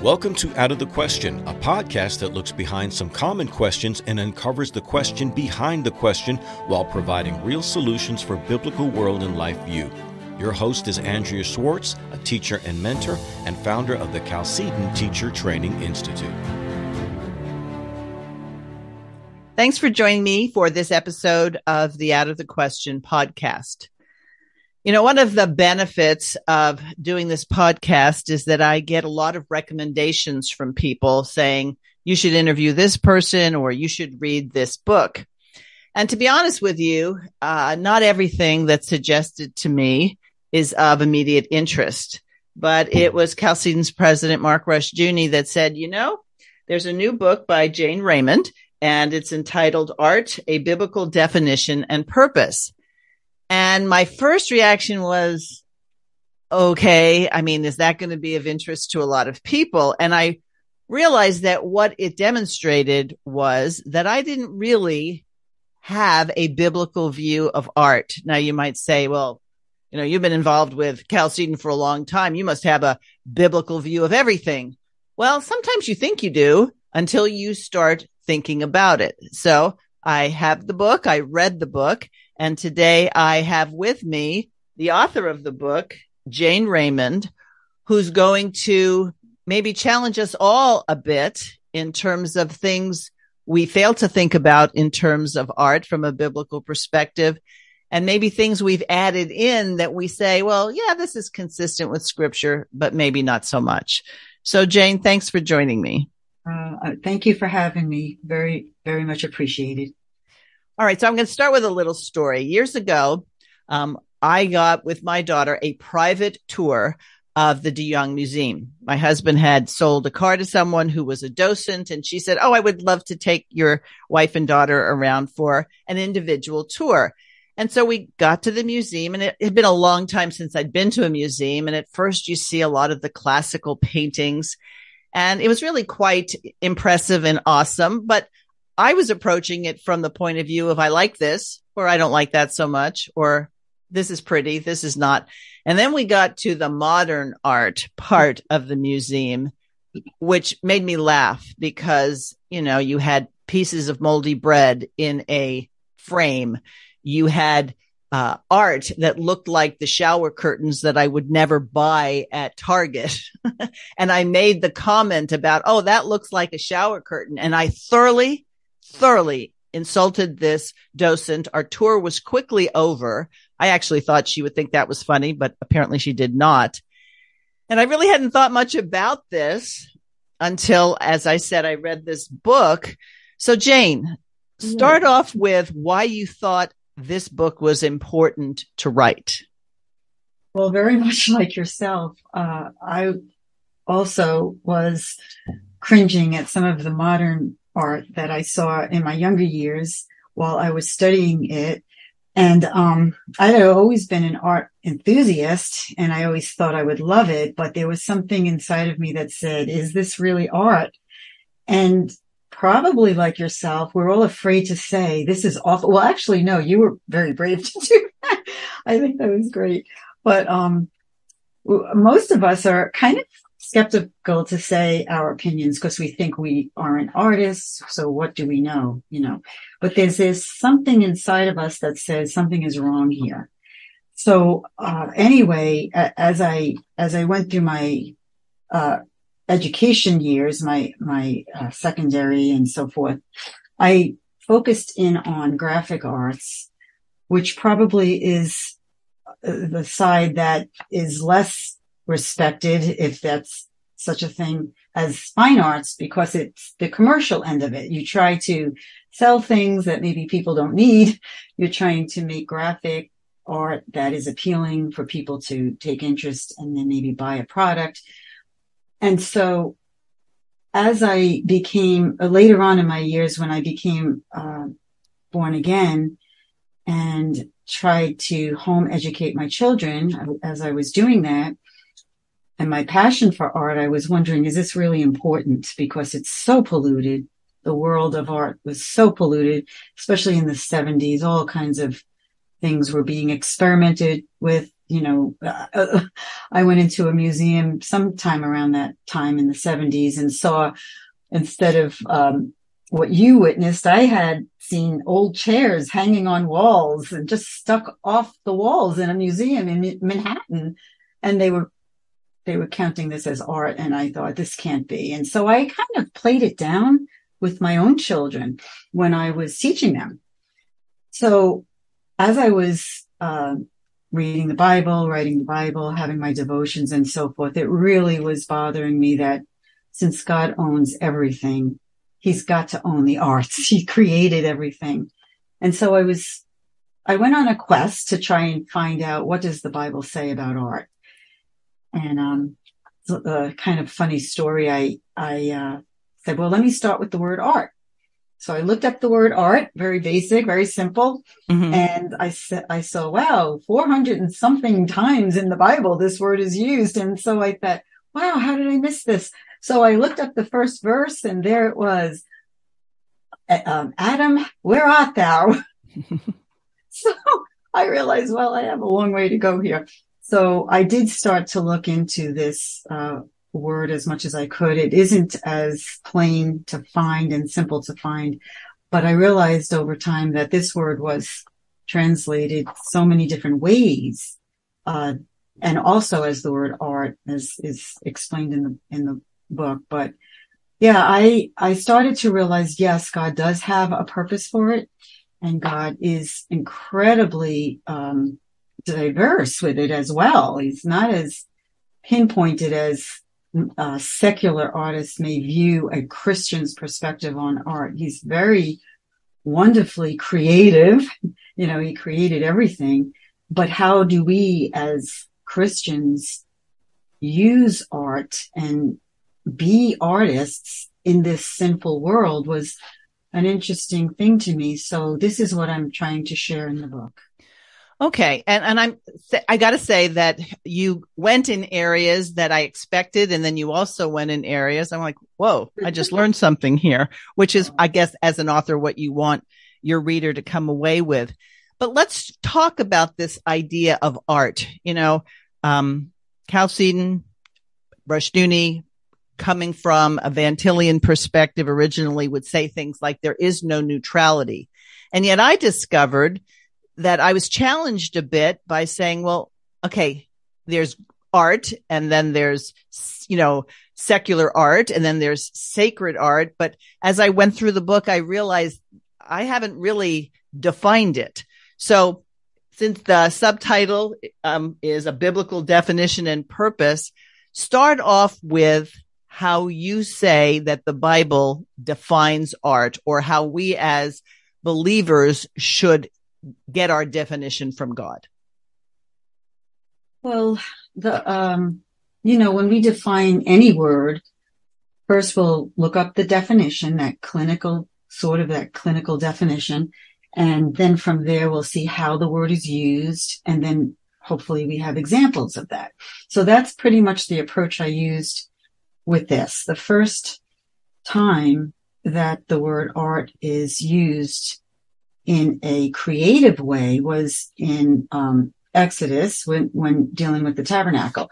Welcome to Out of the Question, a podcast that looks behind some common questions and uncovers the question behind the question while providing real solutions for biblical world and life view. Your host is Andrea Schwartz, a teacher and mentor and founder of the Chalcedon Teacher Training Institute. Thanks for joining me for this episode of the Out of the Question podcast. You know, one of the benefits of doing this podcast is that I get a lot of recommendations from people saying, you should interview this person or you should read this book. And to be honest with you, not everything that's suggested to me is of immediate interest. But it was Chalcedon's president, Mark Rushdoony, that said, you know, there's a new book by Jane Raymond, and it's entitled Art, A Biblical Definition and Purpose. And my first reaction was, okay, I mean, is that going to be of interest to a lot of people? And I realized that what it demonstrated was that I didn't really have a biblical view of art. Now, you might say, well, you know, you've been involved with Chalcedon for a long time. You must have a biblical view of everything. Well, sometimes you think you do until you start thinking about it. So I have the book. I read the book. And today I have with me the author of the book, Jane Raymond, who's going to maybe challenge us all a bit in terms of things we fail to think about in terms of art from a biblical perspective, and maybe things we've added in that we say, well, yeah, this is consistent with scripture, but maybe not so much. So Jane, thanks for joining me. Thank you for having me. Very, very much appreciated. All right. So I'm going to start with a little story. Years ago, I got with my daughter a private tour of the de Young Museum. My husband had sold a car to someone who was a docent, and she said, oh, I would love to take your wife and daughter around for an individual tour. And so we got to the museum, and it had been a long time since I'd been to a museum. And at first you see a lot of the classical paintings, and it was really quite impressive and awesome. But I was approaching it from the point of view of I like this, or I don't like that so much, or this is pretty, this is not. And then we got to the modern art part of the museum, which made me laugh because, you know, you had pieces of moldy bread in a frame. You had art that looked like the shower curtains that I would never buy at Target. And I made the comment about, oh, that looks like a shower curtain. And I thoroughly insulted this docent. Our tour was quickly over. I actually thought she would think that was funny, but apparently she did not. And I really hadn't thought much about this until, as I said, I read this book. So Jane, start off with why you thought this book was important to write. Well, very much like yourself, I also was cringing at some of the modern art that I saw in my younger years while I was studying it. And I had always been an art enthusiast, and I always thought I would love it, but there was something inside of me that said, is this really art? And probably like yourself, we're all afraid to say, this is awful. Well, actually, no, you were very brave to do that. I think that was great. But most of us are kind of skeptical to say our opinions because we think we aren't artists. So what do we know? You know, but there's something inside of us that says something is wrong here. So, anyway, as I went through my, education years, my secondary and so forth, I focused in on graphic arts, which probably is the side that is less respected, if that's such a thing, as fine arts, because it's the commercial end of it. You try to sell things that maybe people don't need. You're trying to make graphic art that is appealing for people to take interest and then maybe buy a product. And so as I became later on in my years, when I became born again and tried to home educate my children, as I was doing that, and my passion for art, I was wondering, is this really important? Because it's so polluted. The world of art was so polluted, especially in the 70s. All kinds of things were being experimented with, I went into a museum sometime around that time in the 70s and saw, instead of what you witnessed, I had seen old chairs hanging on walls and just stuck off the walls in a museum in Manhattan. And they were counting this as art. And I thought, this can't be. And so I kind of played it down with my own children when I was teaching them. So as I was reading the Bible, writing the Bible, having my devotions and so forth, it really was bothering me that since God owns everything, he's got to own the arts. He created everything. And so I went on a quest to try and find out, what does the Bible say about art? And a kind of funny story. I said, well, let me start with the word art. So I looked up the word art, very basic, very simple. Mm-hmm. And I saw, wow, 400 and something times in the Bible, this word is used. And so I thought, wow, how did I miss this? So I looked up the first verse and there it was, Adam, where art thou? So I realized, well, I have a long way to go here. So I did start to look into this word as much as I could. It isn't as plain to find and simple to find, but I realized over time that this word was translated so many different ways, and also as the word art, as is explained in the book. But yeah, I started to realize, yes, God does have a purpose for it, and God is incredibly diverse with it as well. He's not as pinpointed as secular artists may view a Christian's perspective on art. He's very wonderfully creative. He created everything. But how do we as Christians use art and be artists in this sinful world was an interesting thing to me. So this is what I'm trying to share in the book. Okay. And I got to say that you went in areas that I expected. And then you also went in areas I'm like, whoa, I just learned something here, which is, I guess, as an author, what you want your reader to come away with. But let's talk about this idea of art. Cal Seaton, Rushdoony, coming from a Van Tillian perspective, originally would say things like there is no neutrality. And yet I discovered that I was challenged a bit by saying, well, okay, there's art and then there's, secular art and then there's sacred art. But as I went through the book, I realized I haven't really defined it. So since the subtitle is a biblical definition and purpose, start off with how you say that the Bible defines art, or how we as believers should get our definition from God. Well, when we define any word, first we'll look up the definition, that clinical definition. And then from there, we'll see how the word is used. And then hopefully we have examples of that. So that's pretty much the approach I used with this. The first time that the word art is used in a creative way was in Exodus when dealing with the tabernacle,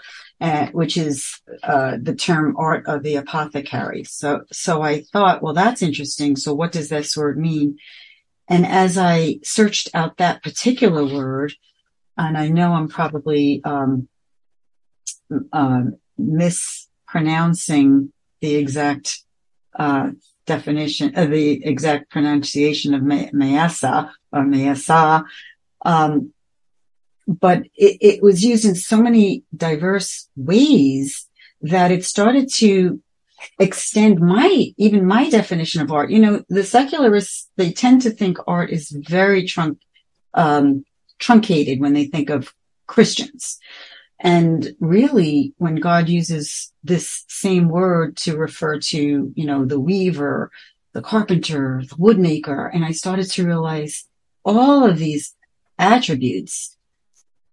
which is the term art of the apothecary. So I thought, well, that's interesting. So what does this word mean? And as I searched out that particular word, and I know I'm probably mispronouncing the exact definition of the exact pronunciation of Mayasa or Mayasa. But it was used in so many diverse ways that it started to extend even my definition of art. The secularists, they tend to think art is very truncated when they think of Christians. And really, when God uses this same word to refer to, the weaver, the carpenter, the woodmaker, and I started to realize all of these attributes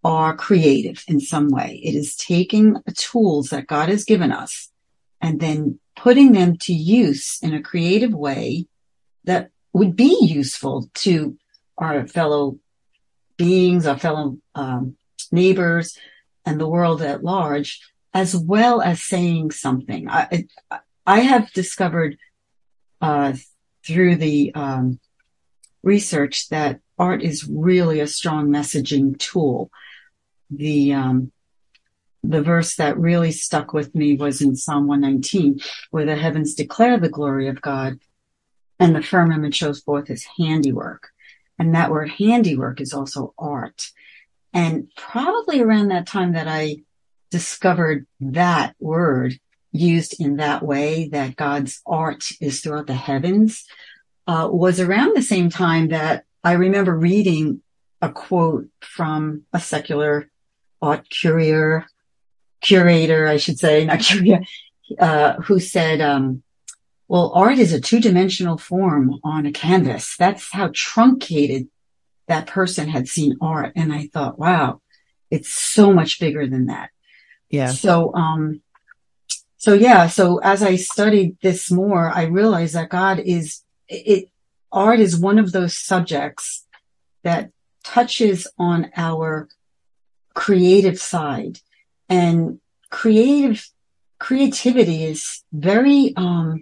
are creative in some way. It is taking tools that God has given us and then putting them to use in a creative way that would be useful to our fellow beings, our fellow neighbors and the world at large, as well as saying something. I have discovered through the research that art is really a strong messaging tool. The verse that really stuck with me was in Psalm 119, where the heavens declare the glory of God and the firmament shows forth his handiwork. And that word handiwork is also art. And probably around that time that I discovered that word used in that way, that God's art is throughout the heavens, was around the same time that I remember reading a quote from a secular art curator, I should say, not curator, who said, well, art is a two-dimensional form on a canvas. That's how truncated that person had seen art. And I thought, wow, it's so much bigger than that. Yeah. So as I studied this more, I realized that art is one of those subjects that touches on our creative side, and creativity is very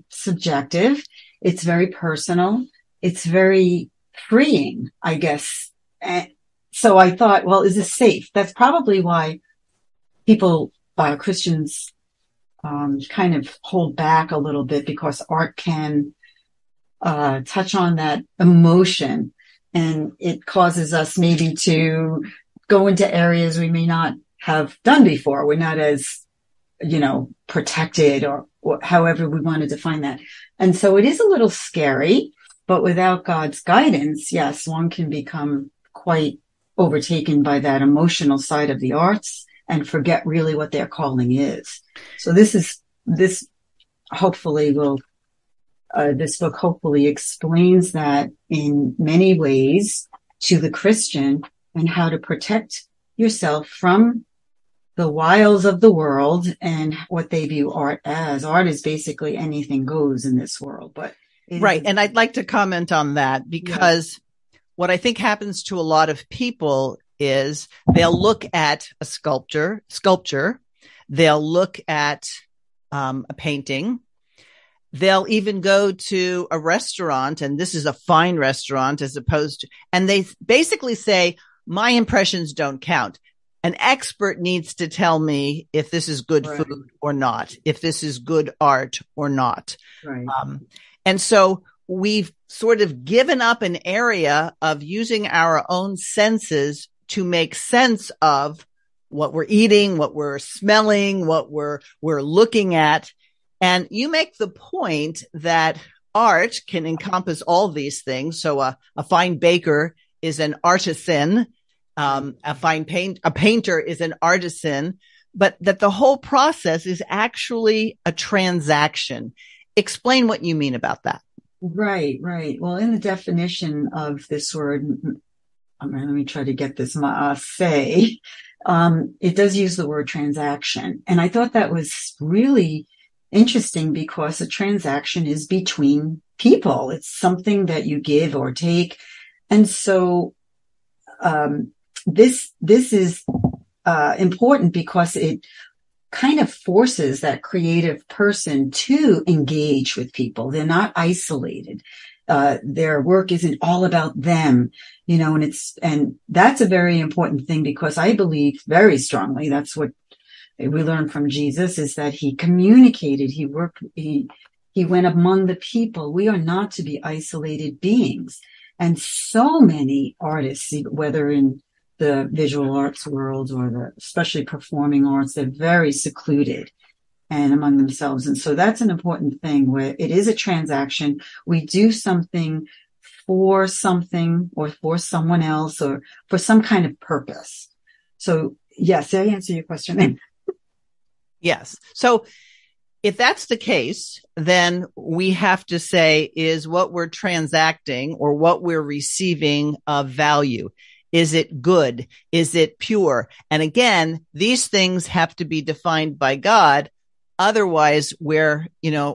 subjective. It's very personal. It's very freeing, I guess. And so I thought, well, is this safe? That's probably why people, Christians, kind of hold back a little bit, because art can touch on that emotion, and it causes us maybe to go into areas we may not have done before. We're not as, protected or however we want to define that. And so it is a little scary, but without God's guidance, yes, one can become quite overtaken by that emotional side of the arts and forget really what their calling is. So this hopefully this book hopefully explains that in many ways to the Christian, and how to protect yourself from the wiles of the world and what they view art as. Art is basically anything goes in this world, but right. And I'd like to comment on that, because what I think happens to a lot of people is they'll look at a sculpture, they'll look at a painting, they'll even go to a restaurant, and this is a fine restaurant as opposed to, and they basically say, my impressions don't count. An expert needs to tell me if this is good food or not, if this is good art or not. Right. And so we've sort of given up an area of using our own senses to make sense of what we're eating, what we're smelling, what we're looking at. And you make the point that art can encompass all these things. So a fine baker is an artisan. A painter is an artisan, but that the whole process is actually a transaction. Explain what you mean about that. Right. Well, in the definition of this word, let me try to get this, it does use the word transaction. And I thought that was really interesting, because a transaction is between people. It's something that you give or take. And so, this is important, because it kind of forces that creative person to engage with people. They're not isolated. Their work isn't all about them, and that's a very important thing, because I believe very strongly that's what we learn from Jesus, is that he communicated, he worked, he went among the people. We are not to be isolated beings. And so many artists, whether in the visual arts world or especially performing arts, they're very secluded and among themselves. And so that's an important thing, where it is a transaction. We do something for something or for someone else or for some kind of purpose. So yes, did I answer your question? Yes. So if that's the case, then we have to say, is what we're transacting or what we're receiving of value? Is it good? Is it pure? And again, these things have to be defined by God. Otherwise, we're,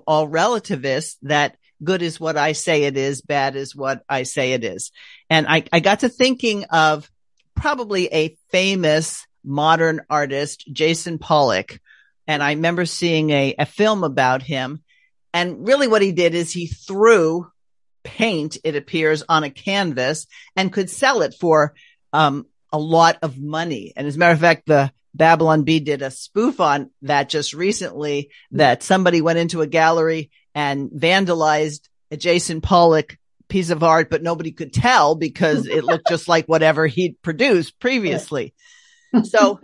all relativists, that good is what I say it is, bad is what I say it is. And I got to thinking of probably a famous modern artist, Jason Pollock. And I remember seeing a film about him. And really what he did is he threw paint, it appears, on a canvas and could sell it for a lot of money. And as a matter of fact, the Babylon Bee did a spoof on that just recently, that somebody went into a gallery and vandalized a Jason Pollock piece of art, but nobody could tell because it looked just like whatever he'd produced previously. So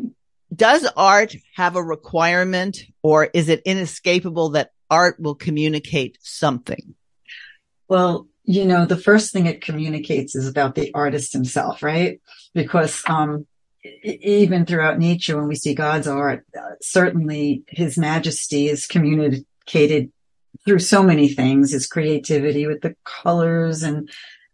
does art have a requirement, or is it inescapable that art will communicate something? Well, the first thing it communicates is about the artist himself, right? Because even throughout nature, when we see God's art, certainly His Majesty is communicated through so many things, his creativity with the colors and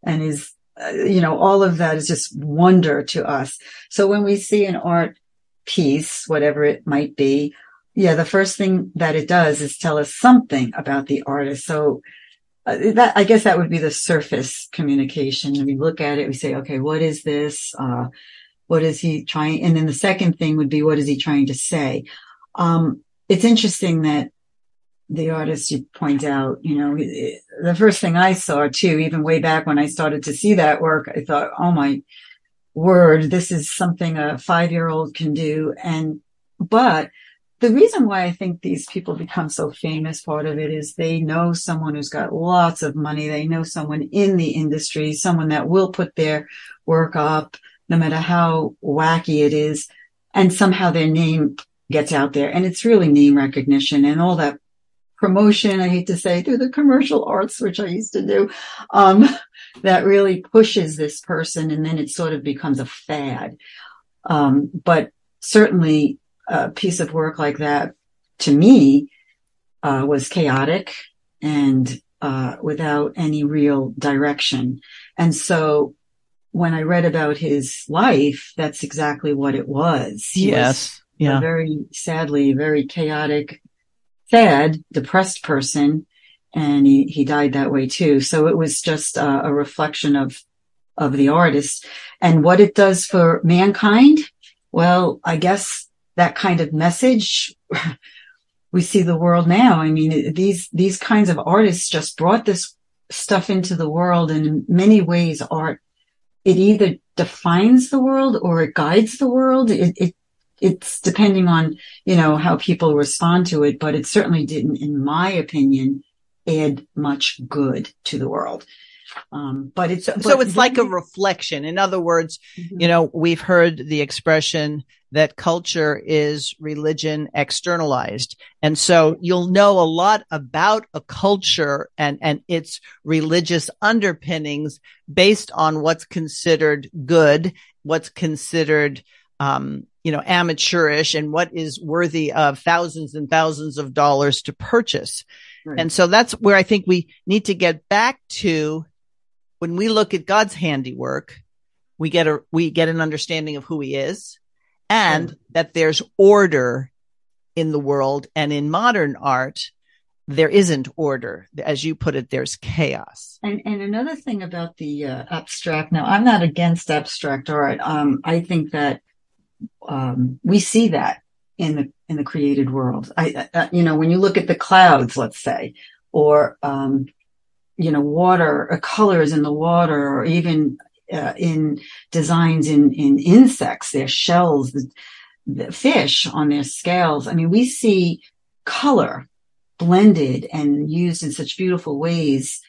his, all of that is just wonder to us. So when we see an art piece, whatever it might be, the first thing that it does is tell us something about the artist. So I guess that would be the surface communication. And we look at it, we say, okay, what is this? What is he trying? And then the second thing would be, what is he trying to say? It's interesting that the artist you point out, the first thing I saw too, even way back when I started to see that work, I thought, oh my word, this is something a 5-year-old can do. But the reason why I think these people become so famous, part of it is they know someone who's got lots of money. They know someone in the industry, someone that will put their work up, no matter how wacky it is. And somehow their name gets out there. And it's really name recognition and all that promotion, I hate to say, through the commercial arts, which I used to do, that really pushes this person. And then it sort of becomes a fad. But certainly a piece of work like that, to me, was chaotic and without any real direction. And so when I read about his life, that's exactly what it was. He was a very sadly, very chaotic, sad, depressed person. And he died that way too. So it was just a reflection of the artist and what it does for mankind. Well, I guess that kind of message, we see the world now. I mean, these kinds of artists just brought this stuff into the world. And in many ways, art, it either defines the world or it guides the world. It's depending on, how people respond to it, but it certainly didn't, in my opinion, add much good to the world. But it's like a reflection. In other words, we've heard the expression that culture is religion externalized. And so you'll know a lot about a culture and its religious underpinnings based on what's considered good, what's considered, amateurish, and what is worthy of thousands and thousands of dollars to purchase. Right. And so that's where I think we need to get back to. When we look at God's handiwork, we get an understanding of who He is, and that there's order in the world. And in modern art, there isn't order. As you put it, there's chaos. And another thing about the abstract. Now, I'm not against abstract art. I think that we see that in the created world. When you look at the clouds, let's say, or water, or colors in the water, or even in designs in insects, their shells, the fish on their scales. I mean, we see color blended and used in such beautiful ways,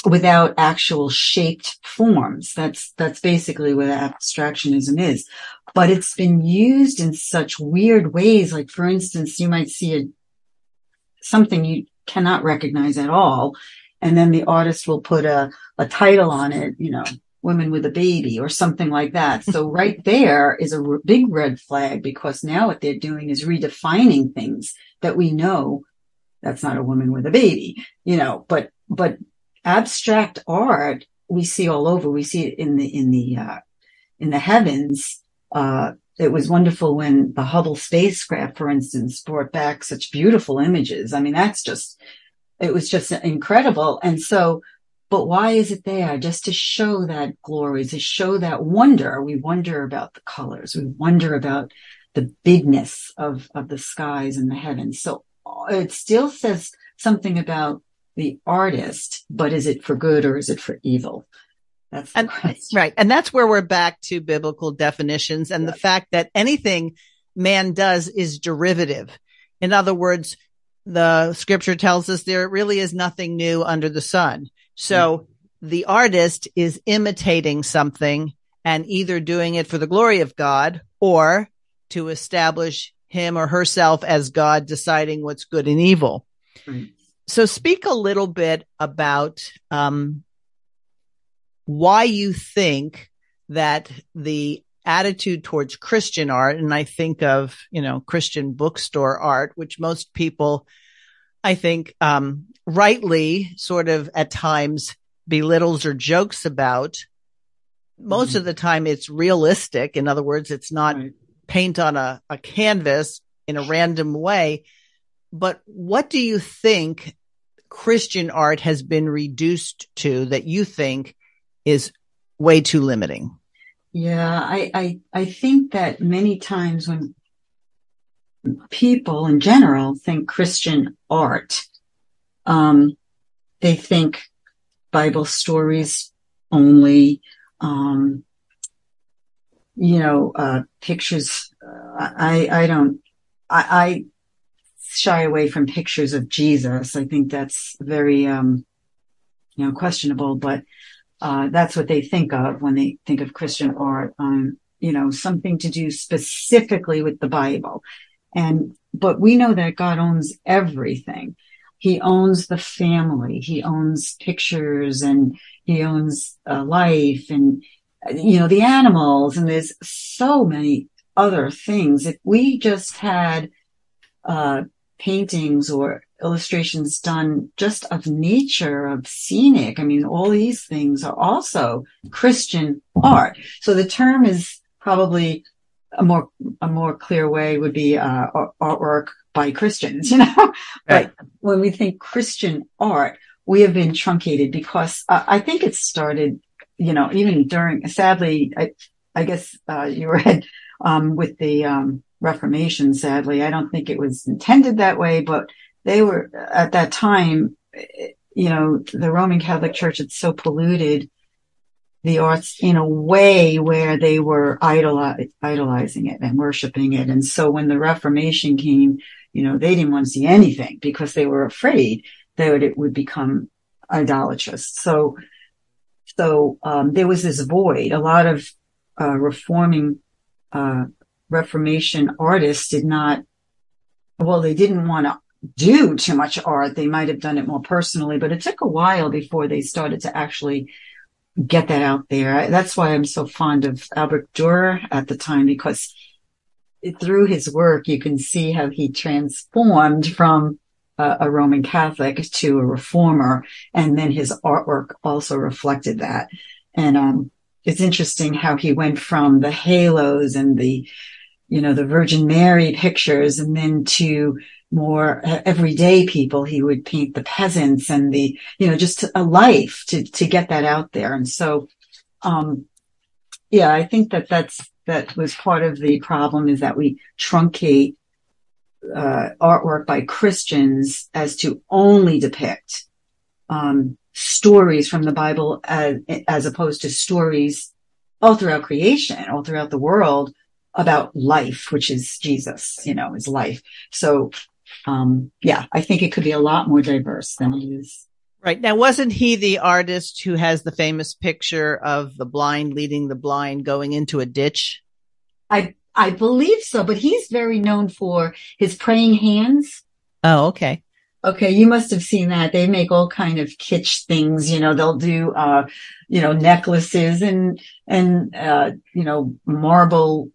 without actual shaped forms. That's basically what abstractionism is. But it's been used in such weird ways. Like, for instance, you might see something you cannot recognize at all. And then the artist will put a title on it, women with a baby or something like that. So right there is a big red flag, because now what they're doing is redefining things that we know that's not a woman with a baby, but abstract art we see all over. We see it in the heavens. It was wonderful when the Hubble spacecraft, for instance, brought back such beautiful images. I mean, it was just incredible. And so But why is it there? Just to show that glory, to show that wonder. We wonder about the colors. We wonder about the bigness of the skies and the heavens. So it still says something about the artist, but is it for good or is it for evil? That's the question. Right. And that's where we're back to biblical definitions and the fact that anything man does is derivative. In other words, the scripture tells us there really is nothing new under the sun. So the artist is imitating something and either doing it for the glory of God or to establish him or herself as God, deciding what's good and evil. Right. So speak a little bit about why you think that the attitude towards Christian art, and I think of, Christian bookstore art, which most people, I think, rightly sort of at times belittles or jokes about. Most of the time it's realistic. In other words, it's not paint on a canvas in a random way. But what do you think Christian art has been reduced to that you think is way too limiting? Yeah, I think that many times when people in general think Christian art, they think Bible stories only, pictures. I shy away from pictures of Jesus. I think that's very, questionable, but that's what they think of when they think of Christian art. Something to do specifically with the Bible. But we know that God owns everything. He owns the family. He owns pictures, and he owns life, and, the animals. And there's so many other things. If we just had paintings or illustrations done just of nature, of scenic, all these things are also Christian art. So the term is probably a more clear way would be artwork by Christians, Right. But when we think Christian art, we have been truncated because I think it started, even during, sadly, I guess you read with the Reformation, sadly. I don't think it was intended that way, but they were, at that time, the Roman Catholic Church had so polluted the arts in a way where they were idolizing it and worshiping it. And so when the Reformation came, they didn't want to see anything because they were afraid that it would become idolatrous. So there was this void. A lot of Reformation artists they didn't want to do too much art. They might have done it more personally, but it took a while before they started to actually get that out there. That's why I'm so fond of Albert Dürer at the time, because through his work, you can see how he transformed from a Roman Catholic to a reformer. And then his artwork also reflected that. And it's interesting how he went from the halos and the Virgin Mary pictures, and then to more everyday people. He would paint the peasants and just a life to get that out there. And so, I think that was part of the problem, is that we truncate artwork by Christians as to only depict stories from the Bible as opposed to stories all throughout creation, all throughout the world, about life, which is Jesus, is life. So, I think it could be a lot more diverse than it is. Right. Now, wasn't he the artist who has the famous picture of the blind leading the blind going into a ditch? I believe so, but he's very known for his praying hands. Oh, okay. Okay, you must have seen that. They make all kind of kitsch things, they'll do, necklaces and little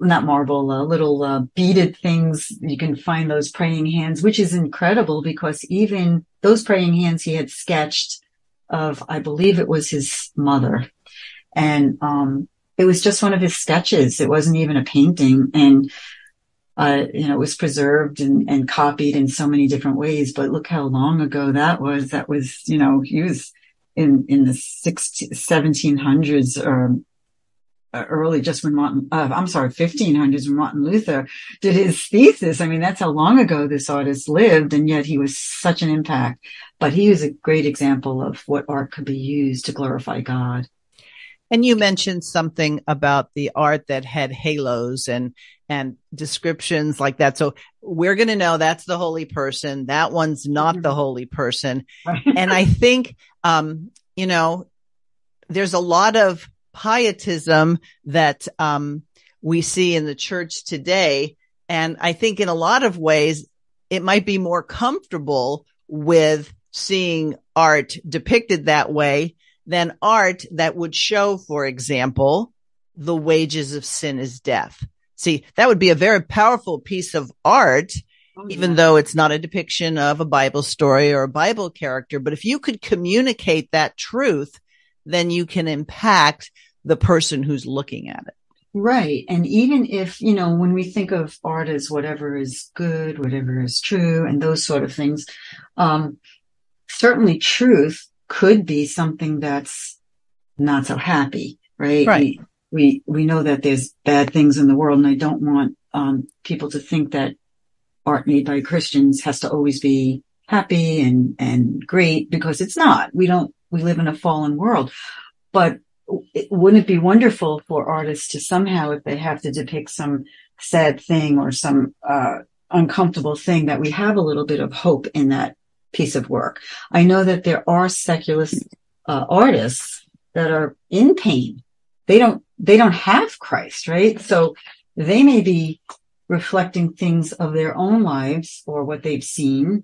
beaded things. You can find those praying hands, which is incredible, because even those praying hands he had sketched of, I believe it was his mother. And, it was just one of his sketches. It wasn't even a painting. And, it was preserved and copied in so many different ways, but look how long ago that was. He was in the 1700s, early, just when 1500s, when Martin Luther did his thesis. I mean, that's how long ago this artist lived, and yet he was such an impact. But he was a great example of what art could be used to glorify God. And you mentioned something about the art that had halos and descriptions like that. So we're going to know that's the holy person. That one's not the holy person. Right. And I think, there's a lot of pietism that, we see in the church today. And I think in a lot of ways, it might be more comfortable with seeing art depicted that way than art that would show, for example, the wages of sin is death. See, that would be a very powerful piece of art, even though it's not a depiction of a Bible story or a Bible character. But if you could communicate that truth, then you can impact the person who's looking at it. Right. And even if, when we think of art as whatever is good, whatever is true, and those sort of things, certainly truth could be something that's not so happy, right? Right. We know that there's bad things in the world, and I don't want people to think that art made by Christians has to always be happy and great, because it's not. We live in a fallen world. But wouldn't it be wonderful for artists to somehow, if they have to depict some sad thing or some uncomfortable thing, that we have a little bit of hope in that piece of work? I know that there are secularist artists that are in pain. They don't have Christ, right? So they may be reflecting things of their own lives or what they've seen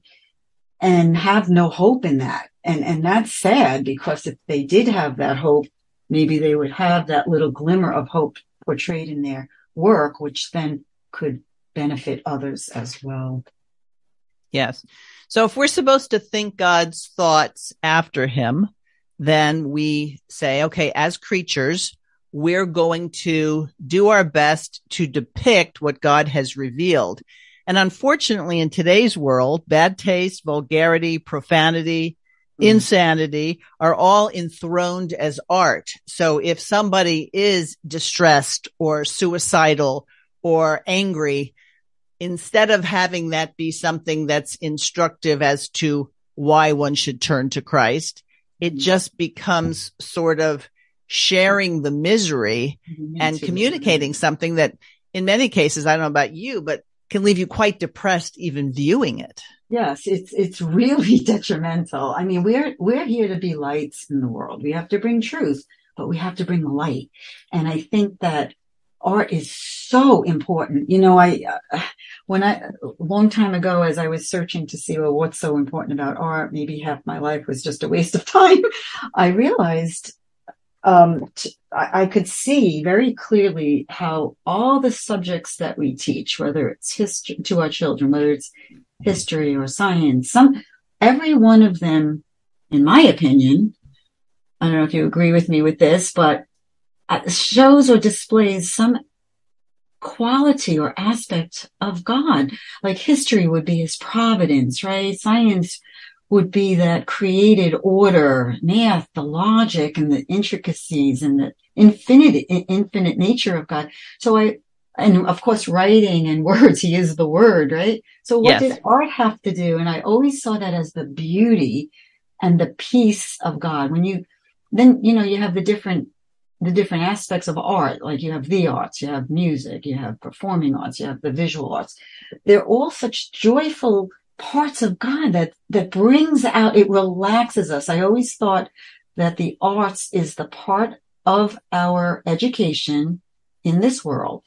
and have no hope in that. And that's sad, because if they did have that hope, maybe they would have that little glimmer of hope portrayed in their work, which then could benefit others as well. Yes. So if we're supposed to think God's thoughts after him, then we say, okay, as creatures, we're going to do our best to depict what God has revealed. And unfortunately, in today's world, bad taste, vulgarity, profanity, insanity are all enthroned as art. So if somebody is distressed or suicidal or angry, instead of having that be something that's instructive as to why one should turn to Christ, it just becomes sort of sharing the misery and communicating something that in many cases, I don't know about you, but can leave you quite depressed even viewing it. Yes, it's really detrimental. I mean, we're here to be lights in the world. We have to bring truth, but we have to bring light. And I think that art is so important. A long time ago, as I was searching to see, what's so important about art, maybe half my life was just a waste of time, I realized I could see very clearly how all the subjects that we teach, whether it's history to our children, whether it's history or science, every one of them, in my opinion, I don't know if you agree with me with this, but shows or displays some quality or aspect of God. Like history would be his providence, right? Science would be that created order, math, the logic and the intricacies and the infinite nature of God. And of course, writing and words, he is the word, right? So what did art have to do? And I always saw that as the beauty and the peace of God. When you have the different aspects of art, like you have the arts, you have music, you have performing arts, you have the visual arts. They're all such joyful parts of God that brings out, it relaxes us. I always thought that the arts is the part of our education in this world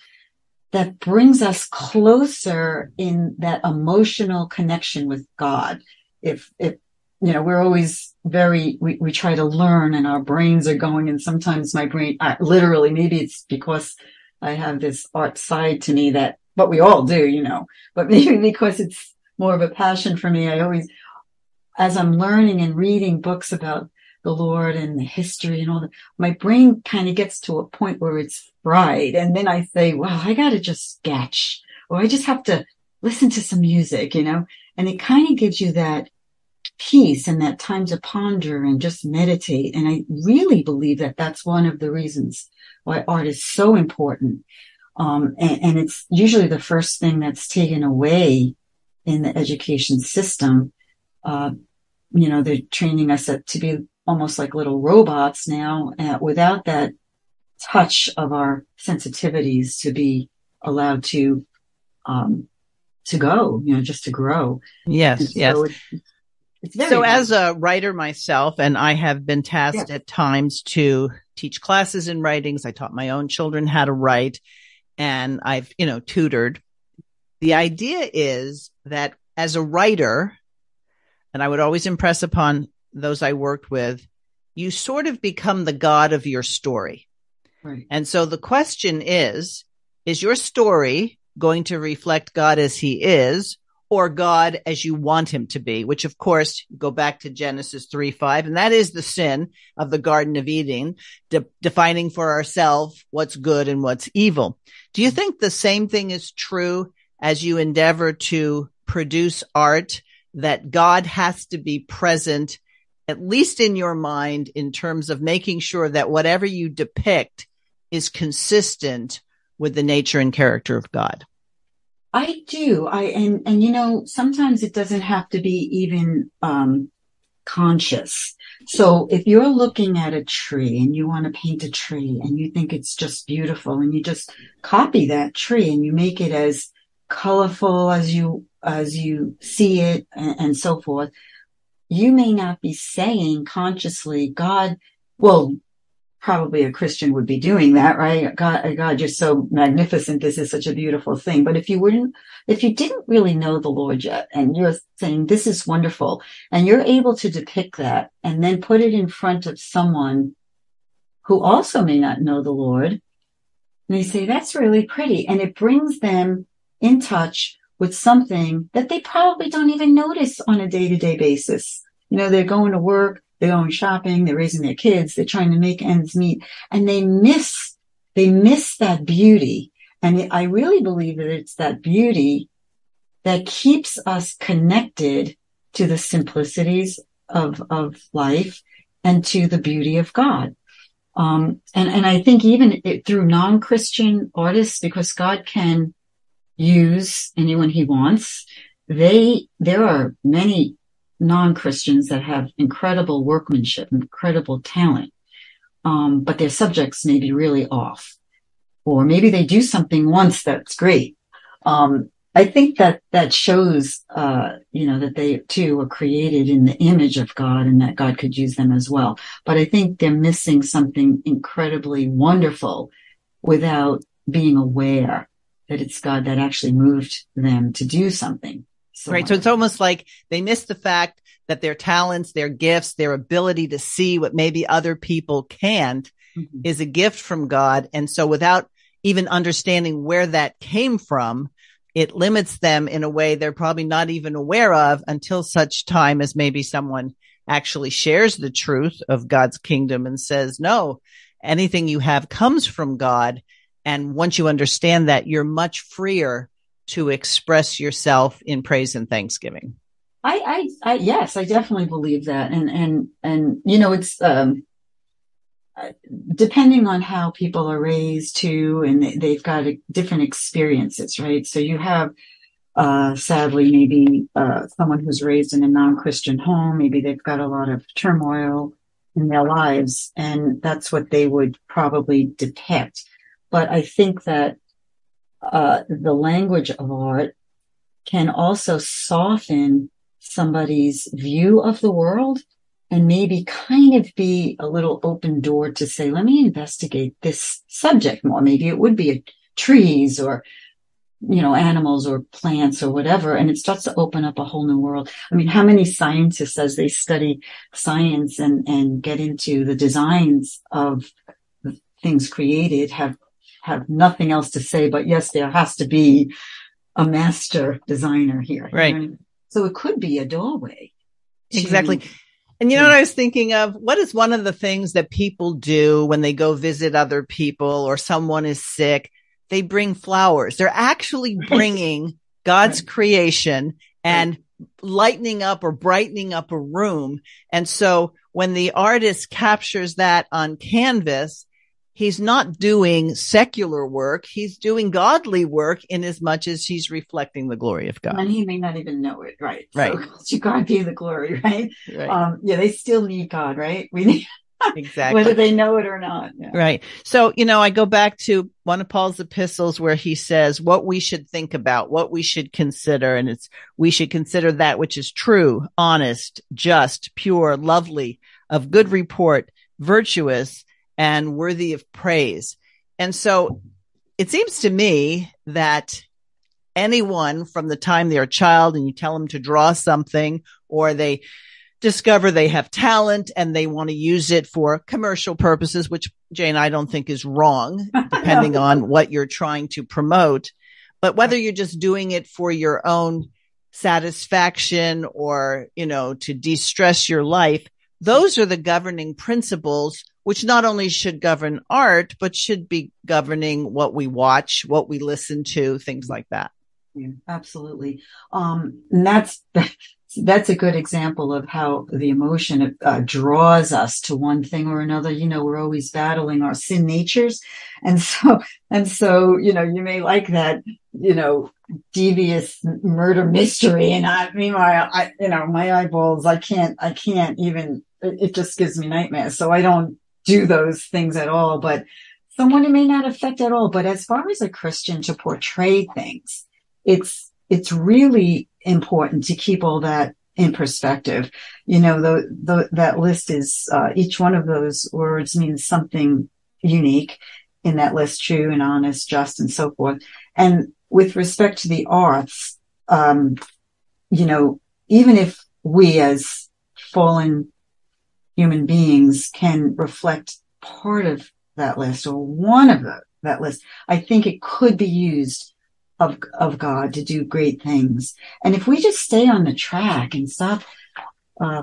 that brings us closer in that emotional connection with God. If we're always we try to learn and our brains are going, and sometimes my brain, literally, maybe it's because I have this art side to me but we all do, but maybe because it's more of a passion for me, I always, as I'm learning and reading books about the Lord and the history and all that, my brain kind of gets to a point where it's fried. And then I say, well, I got to just sketch, or I just have to listen to some music, and it kind of gives you that peace and that time to ponder and just meditate. And I really believe that that's one of the reasons why art is so important. And it's usually the first thing that's taken away in the education system. They're training us to be almost like little robots now, without that touch of our sensitivities to be allowed to go, just to grow. Yes, yes. So it's very so as a writer myself, and I have been tasked at times to teach classes in writings. I taught my own children how to write, and I've, tutored. The idea is that as a writer, and I would always impress upon those I worked with, you sort of become the god of your story. Right. And so the question is your story going to reflect God as he is, or God as you want him to be? Which, of course, go back to Genesis 3:5, and that is the sin of the Garden of Eden, defining for ourselves what's good and what's evil. Do you think the same thing is true as you endeavor to produce art, that God has to be present, at least in your mind, in terms of making sure that whatever you depict is consistent with the nature and character of God? I do. And sometimes it doesn't have to be even conscious. So if you're looking at a tree and you want to paint a tree and you think it's just beautiful, and you just copy that tree and you make it as colorful as you see it, and so forth, you may not be saying consciously, God, well, probably a Christian would be doing that, right? God, you're so magnificent. This is such a beautiful thing. But if you didn't really know the Lord yet, and you're saying this is wonderful, and you're able to depict that and then put it in front of someone who also may not know the Lord, and they say, that's really pretty. And it brings them in touch with something that they probably don't even notice on a day-to-day basis. They're going to work, they're going shopping, they're raising their kids, they're trying to make ends meet, and they miss that beauty. And I really believe that it's that beauty that keeps us connected to the simplicities of life and to the beauty of God. And I think even through non-Christian artists, because God can use anyone he wants, there are many non-Christians that have incredible workmanship, incredible talent, but their subjects may be really off, or maybe they do something once that's great. I think that shows, that they too were created in the image of God, and that God could use them as well. But I think they're missing something incredibly wonderful without being aware that it's God that actually moved them to do something. Right. So it's almost like they miss the fact that their talents, their gifts, their ability to see what maybe other people can't is a gift from God. And so without even understanding where that came from, it limits them in a way they're probably not even aware of until such time as maybe someone actually shares the truth of God's kingdom and says, no, anything you have comes from God. And once you understand that, you're much freer to express yourself in praise and thanksgiving. Yes, I definitely believe that. And it's, depending on how people are raised too, and they've got different experiences, right? So you have, sadly, maybe, someone who's raised in a non-Christian home, maybe they've got a lot of turmoil in their lives, and that's what they would probably depict. But I think that the language of art can also soften somebody's view of the world, and maybe kind of be a little open door to say, let me investigate this subject more. Maybe it would be trees or, animals or plants or whatever. And it starts to open up a whole new world. I mean, how many scientists, as they study science and get into the designs of things created, have nothing else to say, but yes, there has to be a master designer here. Right. So it could be a doorway. Exactly. And what I was thinking of? What is one of the things that people do when they go visit other people or someone is sick? They bring flowers. They're actually bringing God's creation and lightening up or brightening up a room. And so when the artist captures that on canvas, he's not doing secular work. He's doing godly work in as much as he's reflecting the glory of God. And he may not even know it, right? Right. So to God be the glory, right? Right. They still need God, right? We need exactly, whether they know it or not. Yeah. Right. So, I go back to one of Paul's epistles where he says what we should think about, what we should consider. And we should consider that which is true, honest, just, pure, lovely, of good report, virtuous, and worthy of praise. And so it seems to me that anyone from the time they're a child and you tell them to draw something, or they discover they have talent and they want to use it for commercial purposes, which Jane, I don't think is wrong, depending on what you're trying to promote. But whether you're just doing it for your own satisfaction or, to de-stress your life, those are the governing principles, which not only should govern art, but should be governing what we watch, what we listen to, things like that. Yeah, absolutely. And that's a good example of how the emotion draws us to one thing or another. We're always battling our sin natures. And so, you may like that, devious murder mystery. And my eyeballs, I can't even, it just gives me nightmares. So I don't do those things at all, but someone it may not affect at all. But as far as a Christian to portray things, it's really important to keep all that in perspective. That list is, each one of those words means something unique in that list: true and honest, just, and so forth. And with respect to the arts, even if we as fallen human beings can reflect part of that list or one of that list, I think it could be used of God to do great things. And if we just stay on the track and stop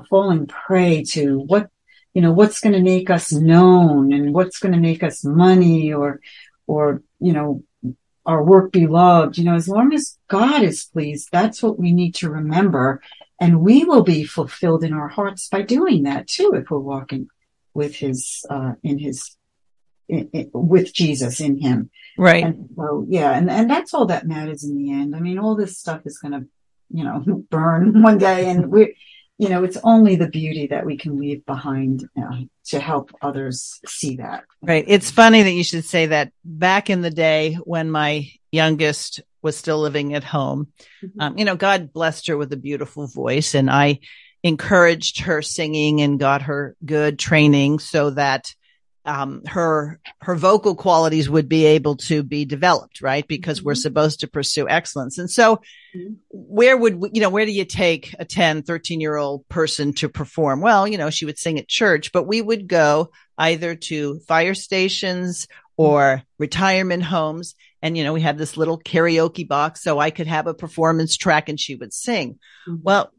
falling prey to what's going to make us known and what's going to make us money or our work be loved, as long as God is pleased, that's what we need to remember. And we will be fulfilled in our hearts by doing that too, if we're walking with with Jesus in him. Right. And so, and that's all that matters in the end. I mean, all this stuff is going to, burn one day, and it's only the beauty that we can leave behind to help others see that. Right. It's funny that you should say that. Back in the day when my youngest was still living at home, God blessed her with a beautiful voice, and I encouraged her singing and got her good training so that her vocal qualities would be able to be developed, right? Because we're supposed to pursue excellence. And so where do you take a 10, 13-year-old person to perform? Well, she would sing at church, but we would go either to fire stations or retirement homes. And, we had this little karaoke box so I could have a performance track and she would sing. Mm-hmm. Well,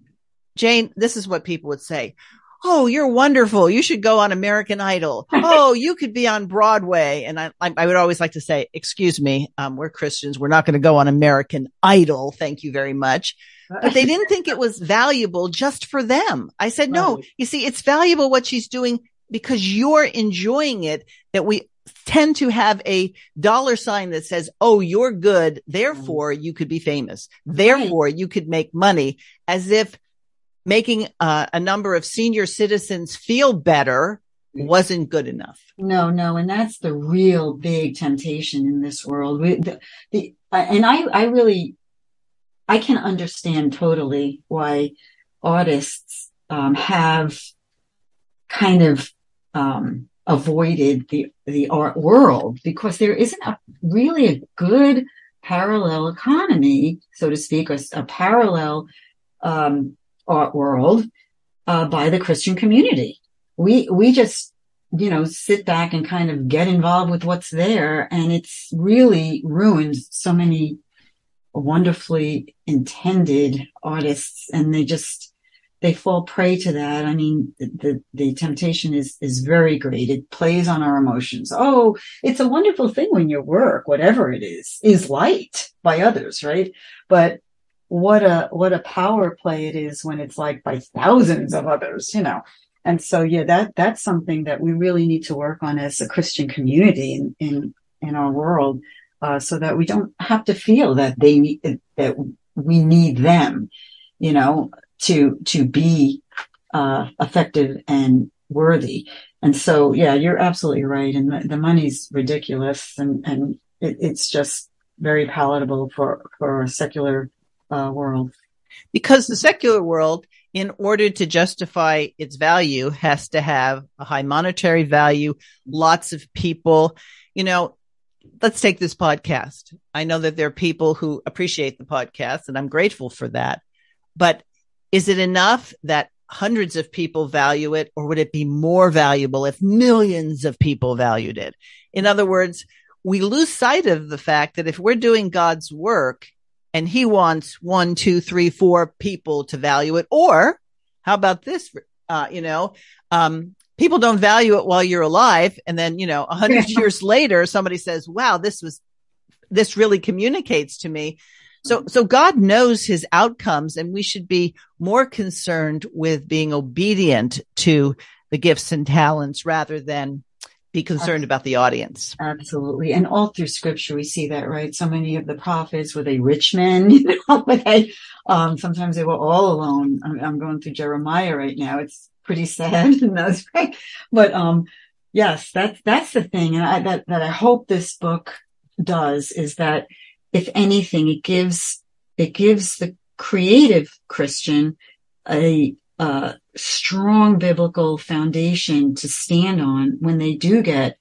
Jane, this is what people would say. Oh, you're wonderful. You should go on American Idol. Oh, you could be on Broadway. And I would always like to say, excuse me, we're Christians. We're not going to go on American Idol. Thank you very much. But they didn't think it was valuable just for them. I said, no, you see, it's valuable what she's doing because you're enjoying it, that we tend to have a dollar sign that says, oh, you're good. Therefore, you could be famous. Therefore, you could make money, as if making a number of senior citizens feel better wasn't good enough. No. And that's the real big temptation in this world. I can understand totally why artists have kind of avoided the art world, because there isn't really a good parallel economy, so to speak, or a parallel art world by the Christian community. We just, sit back and kind of get involved with what's there, and it's really ruined so many wonderfully intended artists, and they fall prey to that. I mean, the temptation is very great. It plays on our emotions. Oh, it's a wonderful thing when your work, whatever it is liked by others, right? But what a power play it is when it's like by thousands of others, you know. And so, yeah, that's something that we really need to work on as a Christian community in our world, so that we don't have to feel that that we need them, you know, to be effective and worthy. And so, yeah, you're absolutely right. And the money's ridiculous, and it's just very palatable for a secular world. Because the secular world, in order to justify its value, has to have a high monetary value, lots of people. You know, let's take this podcast. I know that there are people who appreciate the podcast, and I'm grateful for that. But is it enough that hundreds of people value it, or would it be more valuable if millions of people valued it? In other words, we lose sight of the fact that if we're doing God's work, and he wants 1, 2, 3, 4 people to value it. Or how about this? People don't value it while you're alive. And then, 100 years later, somebody says, wow, this really communicates to me. So God knows his outcomes, and we should be more concerned with being obedient to the gifts and talents rather than be concerned about the audience. Absolutely. And all through scripture, we see that, right? So many of the prophets, were they rich men? You know, sometimes they were all alone. I'm going through Jeremiah right now. It's pretty sad. But, yes, that's the thing. And that I hope this book does is that, if anything, it gives the creative Christian a strong biblical foundation to stand on when they do get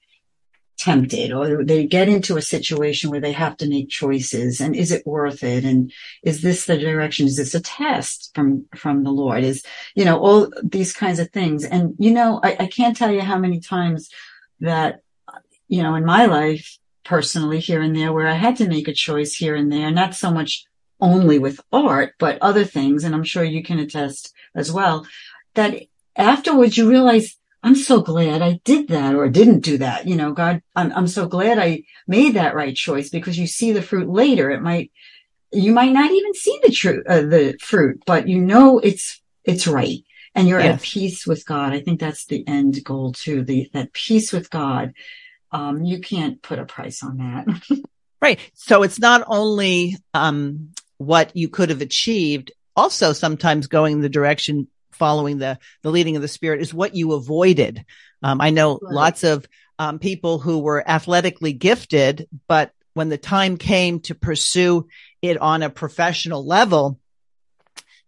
tempted, or they get into a situation where they have to make choices. And is it worth it? And is this the direction? Is this a test from the Lord? Is, all these kinds of things. And, I can't tell you how many times that, in my life, personally, here and there, where I had to make a choice here and there, not so much only with art, but other things. And I'm sure you can attest as well, that afterwards you realize, I'm so glad I did that or didn't do that. God, I'm so glad I made that right choice, because you see the fruit later. You might not even see the fruit, but it's right. And you're at peace with God. I think that's the end goal too, that peace with God. You can't put a price on that. Right. So it's not only, what you could have achieved, also sometimes going the direction, following the leading of the Spirit, is what you avoided. I know lots of people who were athletically gifted, but when the time came to pursue it on a professional level,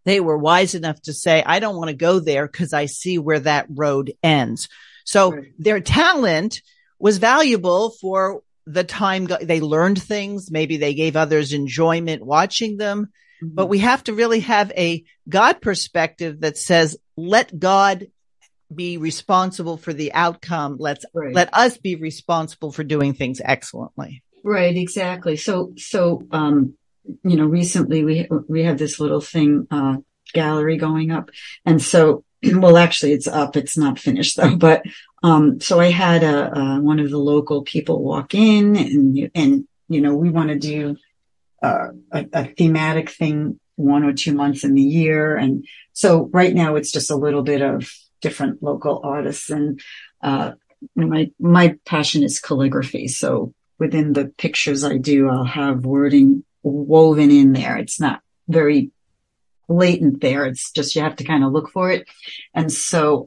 they were wise enough to say, I don't want to go there because I see where that road ends. So their talent was valuable for the time they learned things. Maybe they gave others enjoyment watching them. Mm-hmm. But we have to really have a God perspective that says, let God be responsible for the outcome. Let us be responsible for doing things excellently. Right, exactly. So, recently we have this little thing, gallery going up. And so, well, actually it's up. It's not finished though, but, so I had one of the local people walk in, and we want to do a thematic thing 1 or 2 months in the year. And so right now it's just a little bit of different local artists, and my passion is calligraphy. So within the pictures I do, I'll have wording woven in there. It's not very blatant there. It's just, you have to kind of look for it. And so,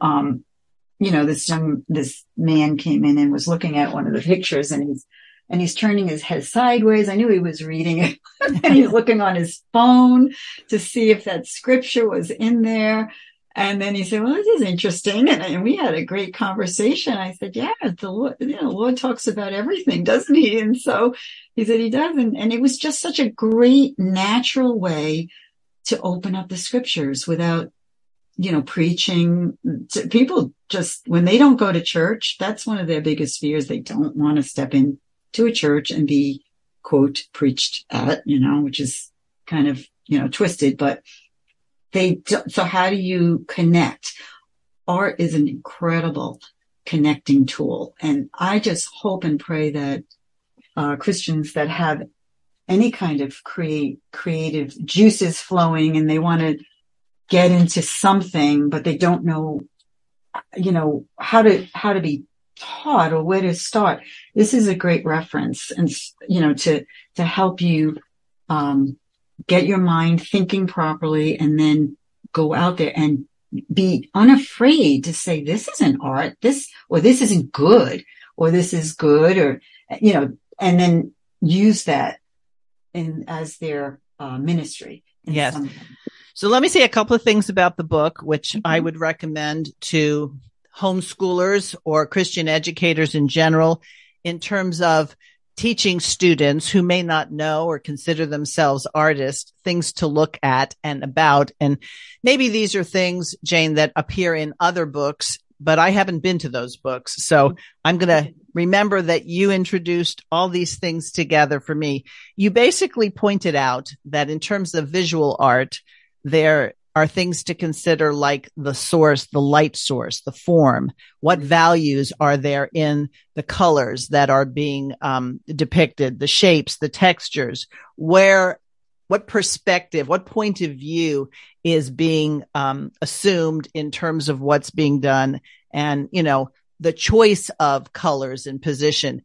this man came in and was looking at one of the pictures, and he's turning his head sideways. I knew he was reading it. And he's looking on his phone to see if that scripture was in there. And then he said, well, this is interesting. And we had a great conversation. I said, yeah, the Lord talks about everything, doesn't he? And so he said he does. And it was just such a great natural way to open up the scriptures without, preaching. People just, when they don't go to church, that's one of their biggest fears. They don't want to step into a church and be, quote, preached at, which is kind of, twisted, but so how do you connect? Art is an incredible connecting tool. And I just hope and pray that Christians that have any kind of creative juices flowing, and they want to get into something, but they don't know, how to be taught or where to start. This is a great reference, and to help you get your mind thinking properly, and then go out there and be unafraid to say, this isn't art, this isn't good, or this is good, or, and then use that as their ministry. Yes. So let me say a couple of things about the book, which I would recommend to homeschoolers or Christian educators in general, in terms of teaching students who may not know or consider themselves artists, things to look at and about. And maybe these are things, Jane, that appear in other books, but I haven't been to those books. So I'm going to remember that you introduced all these things together for me. You basically pointed out that in terms of visual art, there are things to consider, like the source, the light source, the form. What values are there in the colors that are being depicted, the shapes, the textures, what perspective, what point of view is being assumed in terms of what's being done, and, the choice of colors and position.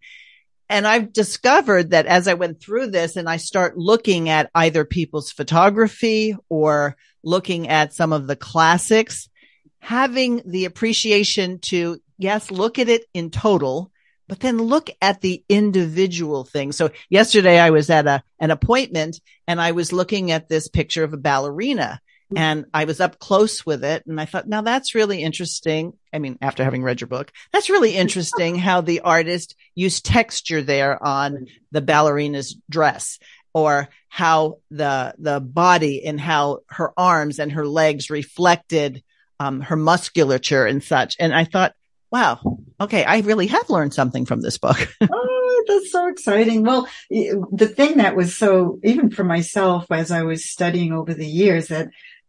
And I've discovered that as I went through this and I start looking at either people's photography or looking at some of the classics, having the appreciation to, yes, look at it in total, but then look at the individual thing. So yesterday I was at an appointment, and I was looking at this picture of a ballerina, and I was up close with it. And I thought, now that's really interesting. I mean, after having read your book, that's really interesting how the artist used texture there on the ballerina's dress, or how the body and how her arms and her legs reflected her musculature and such. And I thought, wow, okay, I really have learned something from this book. Oh, that's so exciting. Well, the thing that was so, even for myself, as I was studying over the years,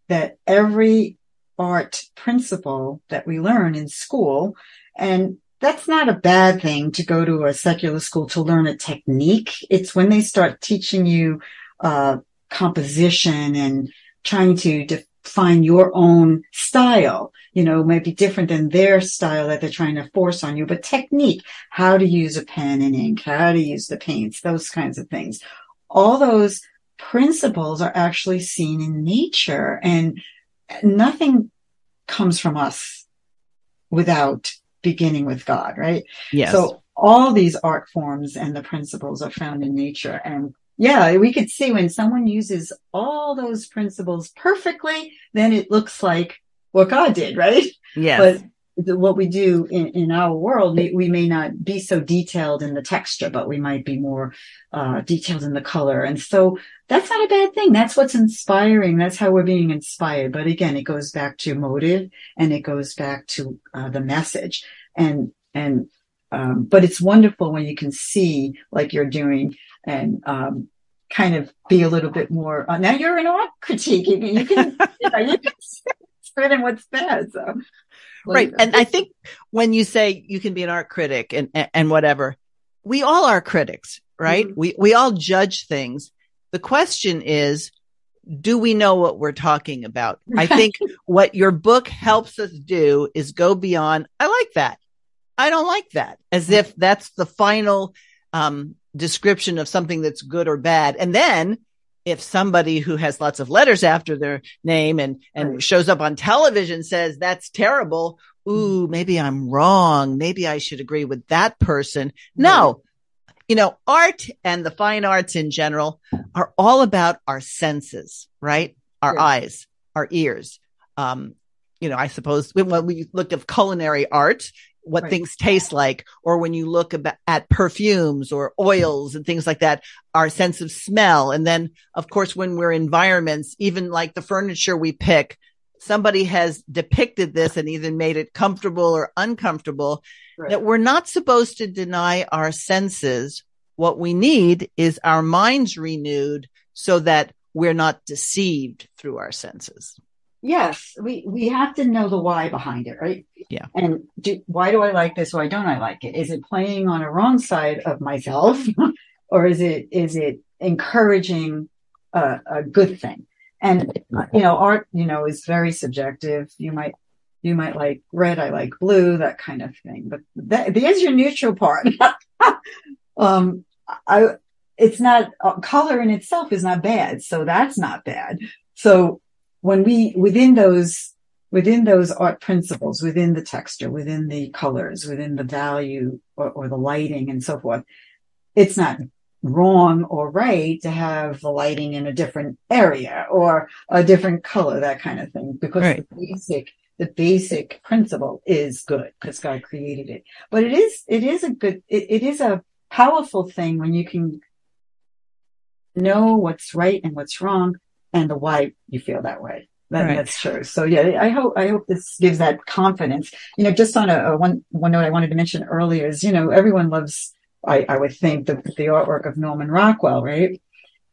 that every art principle that we learn in school, and that's not a bad thing to go to a secular school to learn a technique. It's when they start teaching you composition and trying to define your own style, might be different than their style that they're trying to force on you, but technique, how to use a pen and ink, how to use the paints, those kinds of things. All those principles are actually seen in nature, and nothing comes from us without beginning with God, right? Yes. So all these art forms and the principles are found in nature. And yeah, we could see when someone uses all those principles perfectly, then it looks like what God did, right? Yes. But what we do in our world, we may not be so detailed in the texture, but we might be more detailed in the color. And so that's not a bad thing. That's what's inspiring. That's how we're being inspired. But again, it goes back to motive, and it goes back to the message. But it's wonderful when you can see, like you're doing, and kind of be a little bit more. Now you're an art critique. You can spread in what's bad. So. Right. And I think when you say you can be an art critic and whatever, we all are critics, right? Mm-hmm. We all judge things. The question is, do we know what we're talking about? I think what your book helps us do is go beyond, I like that, I don't like that, as if that's the final description of something that's good or bad. And then if somebody who has lots of letters after their name and shows up on television says that's terrible, ooh, maybe I'm wrong. Maybe I should agree with that person. No, art and the fine arts in general are all about our senses, right? Our eyes, our ears. I suppose when we look at culinary art, what things taste like, or when you look at perfumes or oils and things like that, our sense of smell. And then, of course, when we're in environments, even like the furniture we pick, somebody has depicted this and either made it comfortable or uncomfortable, that we're not supposed to deny our senses. What we need is our minds renewed so that we're not deceived through our senses. Yes, we have to know the why behind it, right? Yeah. And why do I like this? Why don't I like it? Is it playing on a wrong side of myself, or is it encouraging a good thing. And, art, is very subjective. You might like red, I like blue, that kind of thing. But there's your neutral part. It's not, color in itself is not bad. So that's not bad. So when within those art principles, within the texture, within the colors, within the value or the lighting and so forth, it's not wrong or right to have the lighting in a different area or a different color, that kind of thing, because right. the basic principle is good because God created it. But it is a powerful thing when you can know what's right and what's wrong and the why you feel that way. That's true. So yeah, I hope this gives that confidence. Just on one note I wanted to mention earlier is, everyone loves, I would think, the artwork of Norman Rockwell, right?